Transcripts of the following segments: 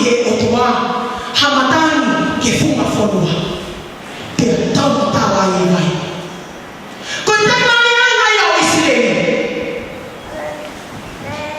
he otua hamatani ke funga fonua te tau tawa i mai ko te marianga ia o Israel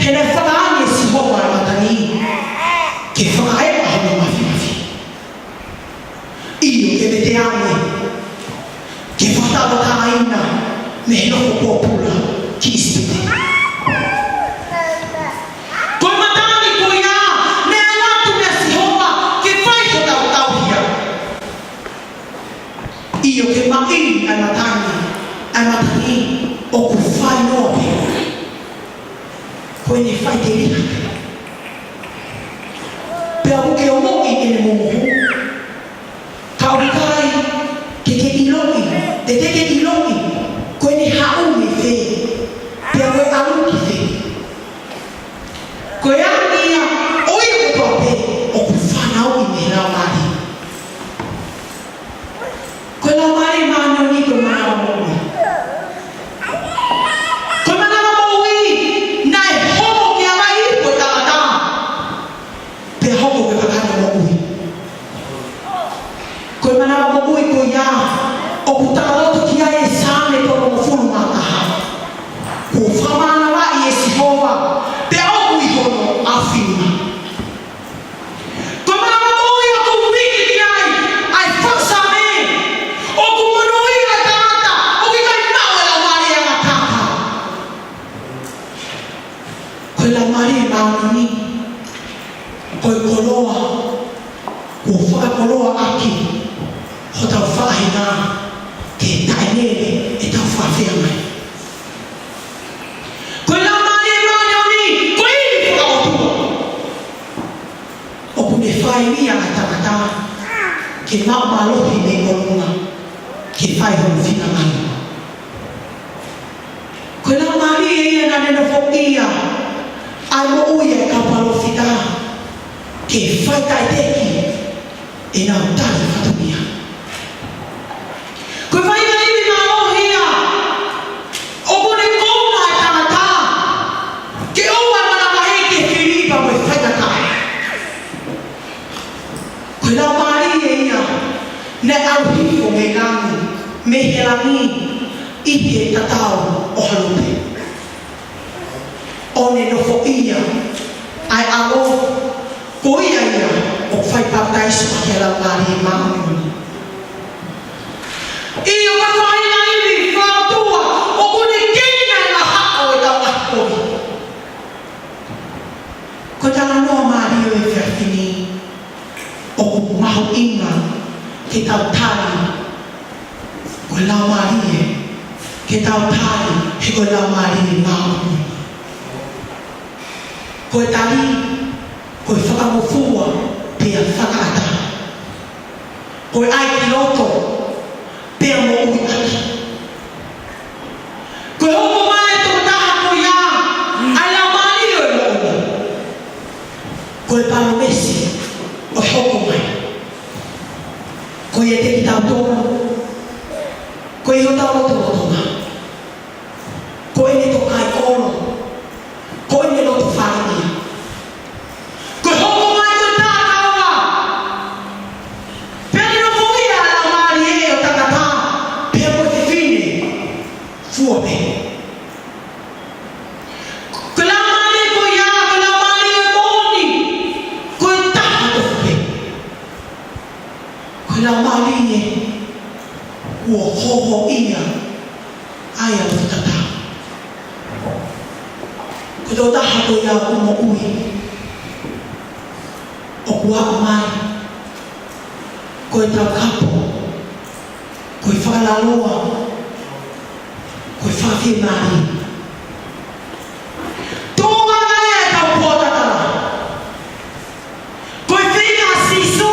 hene whakaani e si hoa matani ke whakae ahona mafi iyo ke te ane ke whatawa tāina me he noko pōpura ki ispite koe matani ko ia me angatu me si hoa ke whai ho tau tauhia iyo ke maini ai matani o ku whai noa koe ne whai te rika pea uke o mo'i e ne momohu kaurikai ke iloi te teke iloi koe ne hau me whe pea koe alu ki whe koe ania oi o toa pe o ku whanau i me lau mari koe lau mari maanio ni koe manawa mo'i koe manawa mo'i nai homo ki a mai koe tangata pea homo ke kakana mo'i koe manawa mo'i koe ia o ku takaroto ki a e sāne tono mo fulu mataha ko whamana wa i e Sihova pe au i hono a whina koe manawa mo'i o ku wiki ki ai whaksame o ku monoi a tangata o ki kai mau e lau mari a ngā koe lau mari e maunani koe koloa ko whakakoloa aki ho tau whahina ke tainere e tau whawhia mai koe lau mani e maunioni koe ili whakaotua o ku me whai mia a tangata ke mau malohi me kolunga ke whai honu whina mai koe lau mani e ia nane no whokia ai mo uia e kapalo whita ke whai tai teki e nau tani whatumia koe whai ka imi ngā ohia o kone kōna e tangata ke oa mana wahe ke whiripa koe whai ka kai koe lau maari e ia ne au hifo me ngangu me helangi i te tatau o halupe o ne nofo ia ai alo ko ia o whai baptaiso a he lau maari e maununi iyo ka whaina iwi whātua o kone kenga e ngā hako e tau ahikori ko tanga noa maari o e whiawhini o ku mahu inga ke tau tāri ko lau maari e ke tau tāri he ko lau maari e maununi ko e tari ko e whakamofua pia whakaata ko e ai ki loto pia mo ui aki ko e hoko mai tō taha ko ia ai lau mani o e mo ui ko e pano mesi o e hoko mai ko e te ki tau tōna ko e ho tau loto lotonga ko e ne tō kai kōno ko e ne loto whānia ko e hoko mai ko e taha kaua pia ni no fuia lau mani e o takata pia ko te whine fuape ko lau mani ko ia ko lau mani e mōni ko e taha to fupe ko lau mani e ua hoho ia ai a tata ko tō taha ko ia ko mo ui o kua o mai ko e tau kapo ko e whakalaloa ko e whawhia mari tōnga ngai e tau pōtatara ko e whina sisu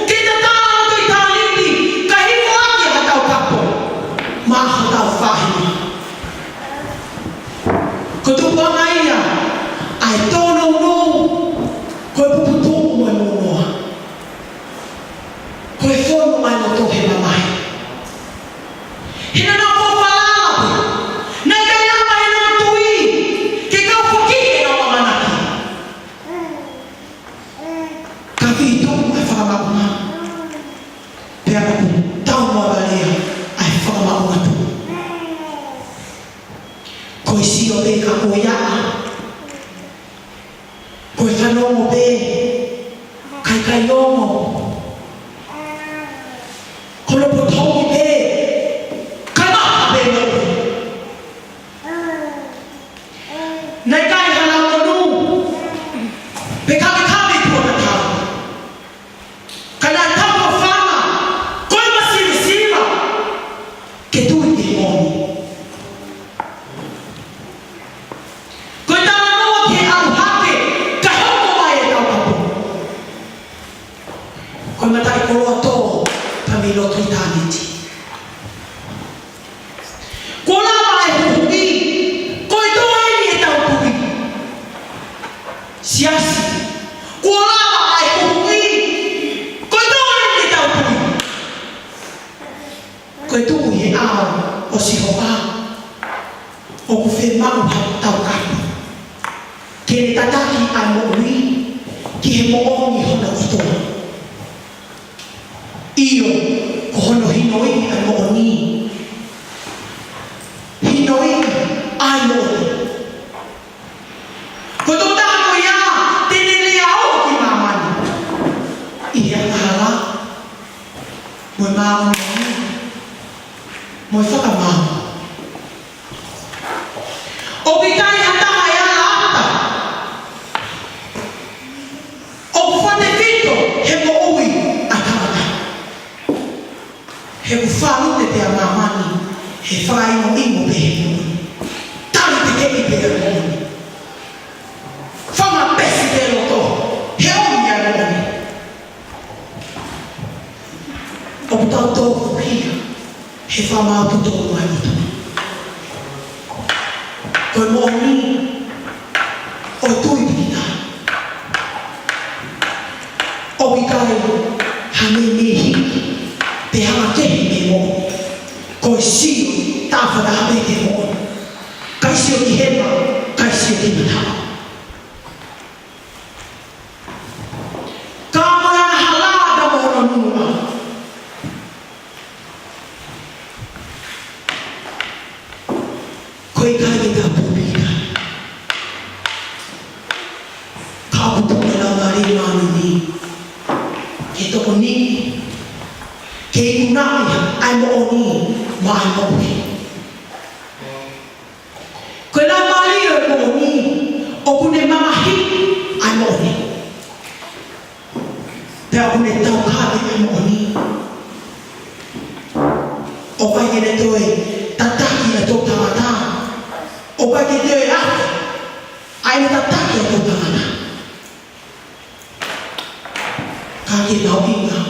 ki te tāna ko i tāliti ka hiko aki ha tau kapo ma ha tau whahina ko tupua ngai ia ai tōnou no ko e puputu mo e monoa ko e whono mai no tō he mamai hina nā pōwhalapu nei kai koe whanongo pē, kai ongo, kono potongi pē, kai maha pē ngau. Nei kai hana konu, pe kame tuana tau. Kana tau whanga, koe masima, ke tui te moni. Koe tana noa ke au hake, ka hoko mai e tau kapu. Koe matai koroa tō, pami loto i tāneti. Ko lawa e huhui, koe toa ini e tau puhi. Siasi, ko lawa e huhui, koe toa ini e tau puhi. Koe tuhi e ao o sihoa, o ku whenau hau tau kapu. Ke ne tataki ai mo ui, ki he mo ongi hona o toa. Iyo, ko hono hinoi ai mo oni. Hinoi ai mo oni. Ko tō tāko ia, tene lea o ki mamani. Ia ngāla, moe māo ni, moe whakamāo. O ki kai hataha e ala ata. O ku whate whito he mo ui a tamata. He ku whanute te a mamani, he whaino ingo pe he moni. Tari te keki pe he moni. Whanga pesi pe roto, he oni a moni. O ku tau tōku hia, he whamātu tōku ai roto. Koe moni, o tui pita. O ki kai, hame nehi, te hanga kehi me moni. Koe sio, tāwhana hame te moni. Kai sio ki hema, kai sio ki matawa. Ka moe ana halada mohono nunga. Koe kai ke tā pūpika. Ka pupunga la ngari manu ni. Ke toko ni. Ke inunai ai mo oni, ma ai mo ui. Koe la mali o mo oni, o kune mamahi ai mo oni. Pea kune tau kāre ai mo oni. O kai kene toe, tataki a tō tangata. O kai ke te e ake, ai me tataki a tō tangata. Ka ke nau inga,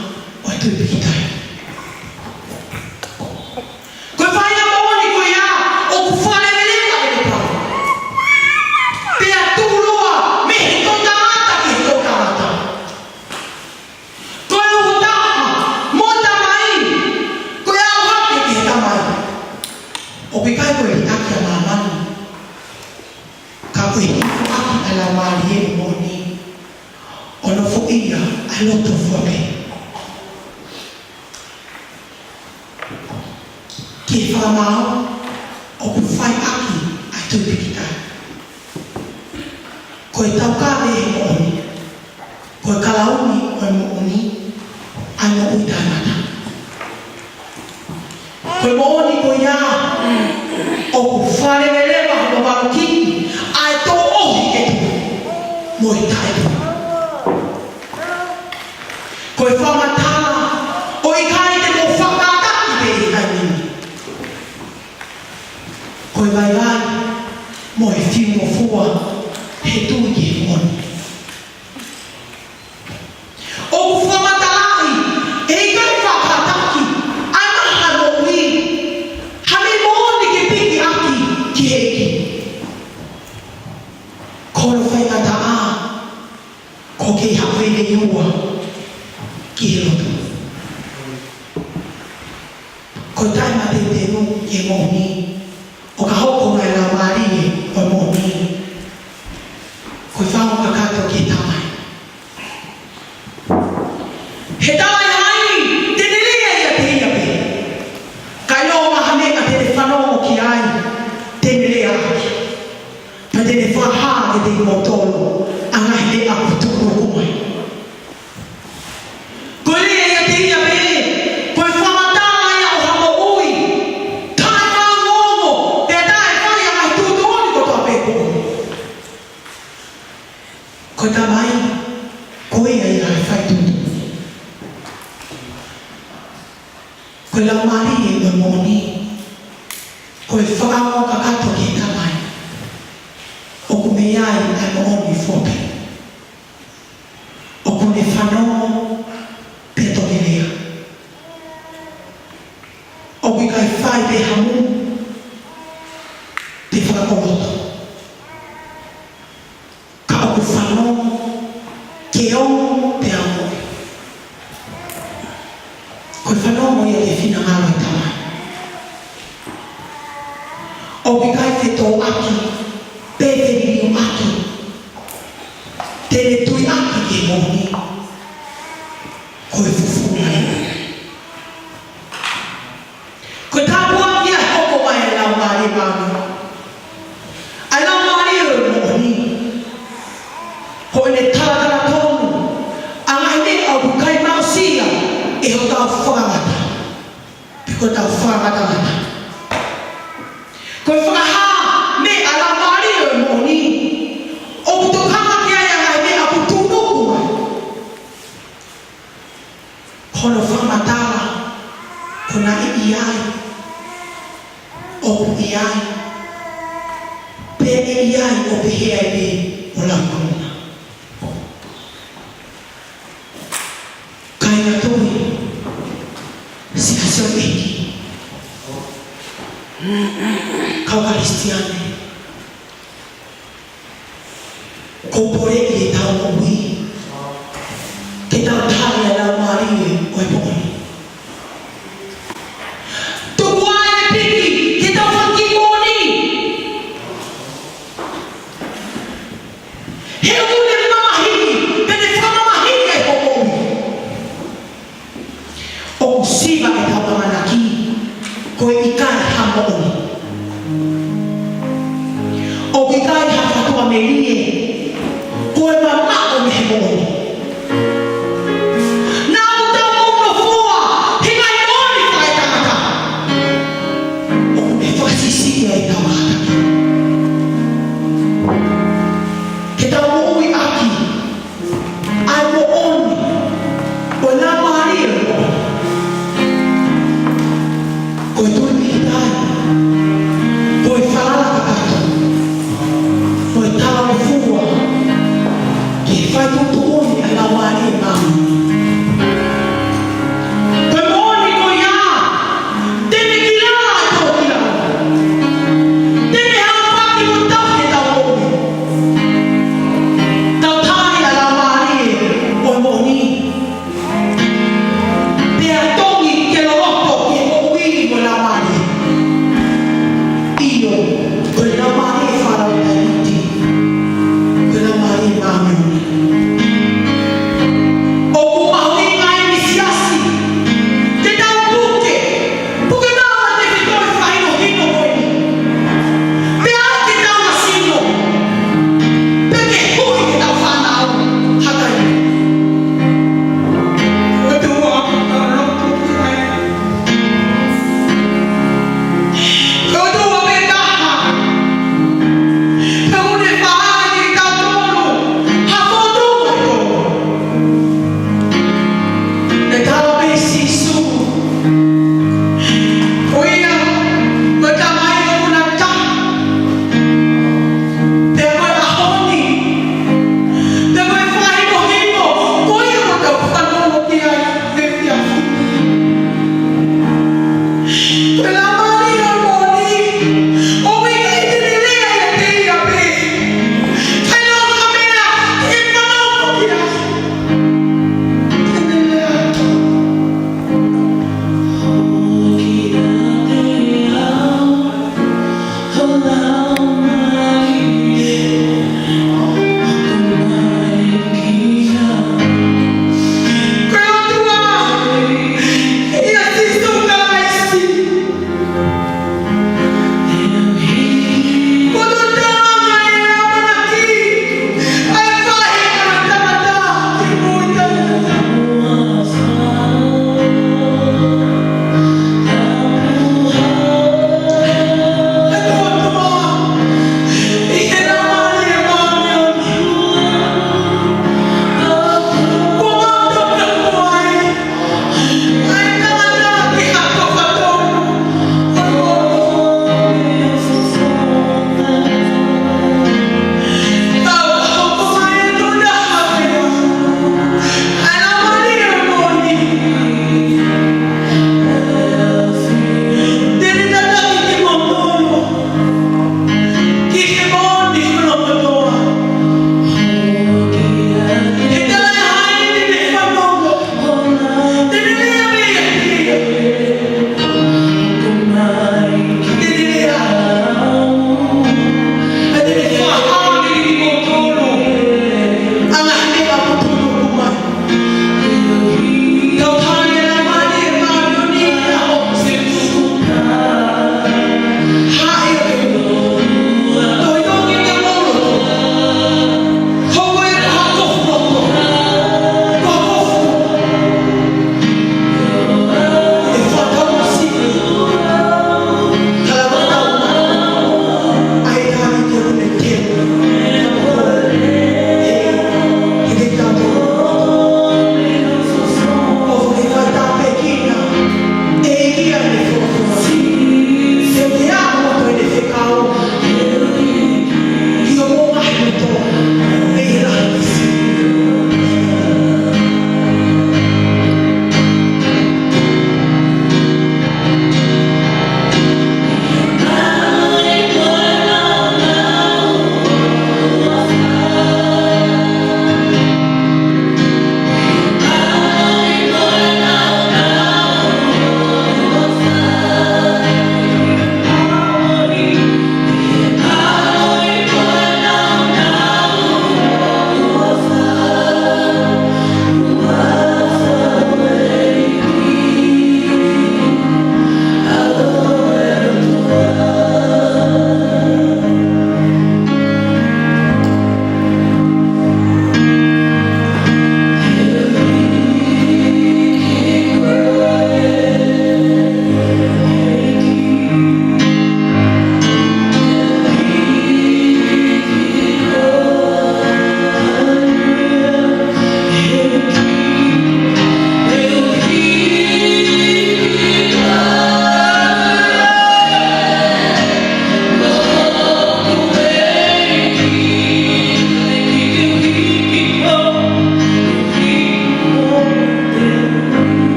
o e tui pikitai. Koe whaina mawani koe ia, o ku whare melenga e te pau. Pea tūroa, me he tō tangata ki he tō tangata. Koe uhu tāma, mō tamai, koe au hake ki he tamai. O pe kai koe ni aki a mamani. Ka koe hiku aki a la mali e moni. O no fo ia a loto fuape. Ki e whakamao, o ku whai aki a tui pikitai. Koe tau kāre e moni. Koe kalauni o e moni, ai mo ui tānata. Koe moni koe ia, o ku whare melewa hono wako kiki, ai tō ohi ke tu, mo i taitu. Koe whamatala, o i kai te mo whakataki pe i kai nini. Koe vai vai, mo e whimo fua, he tui ki he moni. O ku whamatalai, e i kai whakataki, ai maha mo ui, hame moni ke piki aki ki he ki. Kono whaingata a, ko ke hawe ne iua, ki he roto. Ko taima te tenu i e moni, o ka hoko mai la marie o moni. Ko whao kakato ki tamai. He tamai hai, tene lea ia te ia pe. Kai no maha meka tene whanongo ki ai, tene lea aki. Pa tene whaha e te i motolo, angai me akuturu kumai. Koe rea ia te ia pere, koe whamatanga ia o hamo ui. Tai maa ngongo, te tae whai a mai tūtoni ko tā pēko. Koe tā mai, koe ia ia e whai tūtoni. Koe lau mari e koe moni, koe whakamo kakato ki tā mai. O kume ai ai mo oni fope. O kume whanau pe toke lea. O kui kai whai pe hamu te whakakoloto. Ka o ku whanau ke o pe amore. Koe whanau mo ia ke whina ngaro i tamai. O kui kai whetō aki Pepe ni aki, tene tui aki ke moni, koe fufu mai. Koe tāpua kia hoko mai e lau maari mānu. Ai lau maari e moni, koe ne taratara tonu, angai ne au bukai mausia, e ho tau whakangata. Piko tau whakangata ngata. Koe whakaha, me ala maari moni o to kama kia ia ngai me aku tunuku mai kono whamatara kona iai o iai pe iai o pehea e o languna kai ngatoi si asio eki kau karistiane Kopore e tau ui. Ke tau tari a lau maari e oe pokoni. Tukua e piki, ke tau whaki moni. He ule mamahiki, pene whamamahiki e pokoni. O siva e tau mamanaki, koe ikai hamo oni. O ikai hawhatua me lie, koe mama o me he moni. Nā o tau mono fua, he ngai moni whae tangata. O me whakasisia e tau hataki. He tau mo ui aki, ai mo oni, koe nā maari e moni. Koe tui mihitai, koe whaala kakato, koe tau fua, que faz tudo